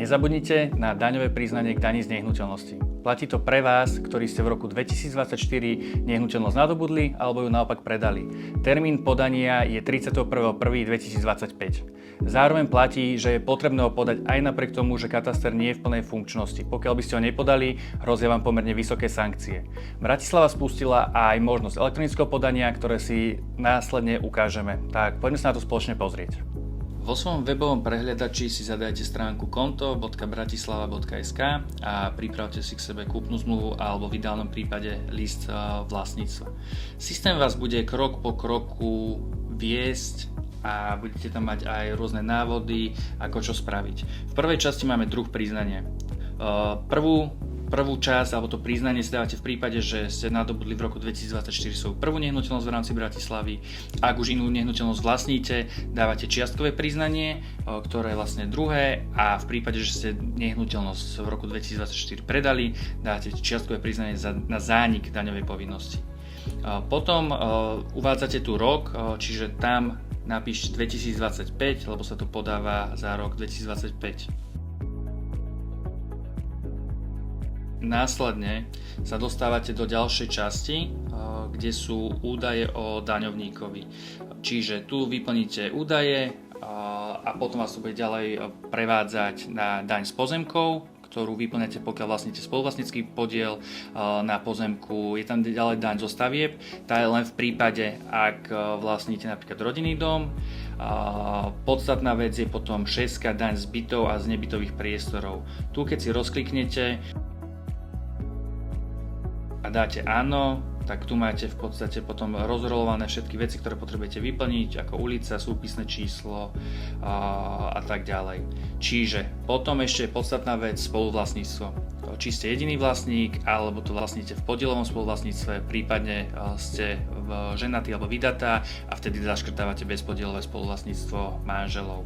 Nezabudnite na daňové priznanie k dani z nehnuteľnosti. Platí to pre vás, ktorí ste v roku 2024 nehnuteľnosť nadobudli alebo ju naopak predali. Termín podania je 31.1.2025. Zároveň platí, že je potrebné ho podať aj napriek tomu, že kataster nie je v plnej funkčnosti. Pokiaľ by ste ho nepodali, hrozia vám pomerne vysoké sankcie. Bratislava spustila aj možnosť elektronického podania, ktoré si následne ukážeme. Tak poďme sa na to spoločne pozrieť. Vo svojom webovom prehliadači si zadajte stránku konto.bratislava.sk a pripravte si k sebe kúpnu zmluvu alebo v ideálnom prípade list vlastníctva. Systém vás bude krok po kroku viesť a budete tam mať aj rôzne návody, ako čo spraviť. V prvej časti máme druh priznania. Prvú časť, alebo to priznanie si dávate v prípade, že ste nadobudli v roku 2024 svoju prvú nehnuteľnosť v rámci Bratislavy. Ak už inú nehnuteľnosť vlastníte, dávate čiastkové priznanie, ktoré je vlastne druhé, a v prípade, že ste nehnuteľnosť v roku 2024 predali, dávate čiastkové priznanie na zánik daňovej povinnosti. Potom uvádzate tu rok, čiže tam napíšte 2025, lebo sa to podáva za rok 2025. Následne sa dostávate do ďalšej časti, kde sú údaje o daňovníkovi. Čiže tu vyplníte údaje a potom vás to bude ďalej prevádzať na daň z pozemkov, ktorú vyplňate, pokiaľ vlastníte spoluvlastnícky podiel na pozemku. Je tam ďalej daň zo stavieb, tá je len v prípade, ak vlastníte napríklad rodinný dom. Podstatná vec je potom 6. daň z bytov a z nebytových priestorov. Tu keď si rozkliknete a dáte áno, tak tu máte v podstate potom rozrolované všetky veci, ktoré potrebujete vyplniť, ako ulica, súpisné číslo a tak ďalej. Čiže potom ešte je podstatná vec spoluvlastníctvo. Či ste jediný vlastník, alebo to vlastníte v podielovom spoluvlastníctve, prípadne ste ženatí alebo vydatá a vtedy zaškrtávate bezpodielové spoluvlastníctvo manželov.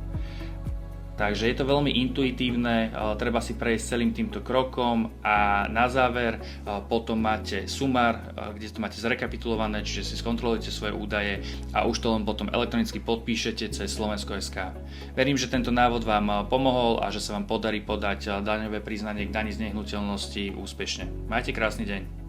Takže je to veľmi intuitívne, treba si prejsť celým týmto krokom a na záver potom máte sumár, kde to máte zrekapitulované, čiže si skontrolujete svoje údaje a už to len potom elektronicky podpíšete cez Slovensko.sk. Verím, že tento návod vám pomohol a že sa vám podarí podať daňové priznanie k dani z nehnuteľnosti úspešne. Majte krásny deň.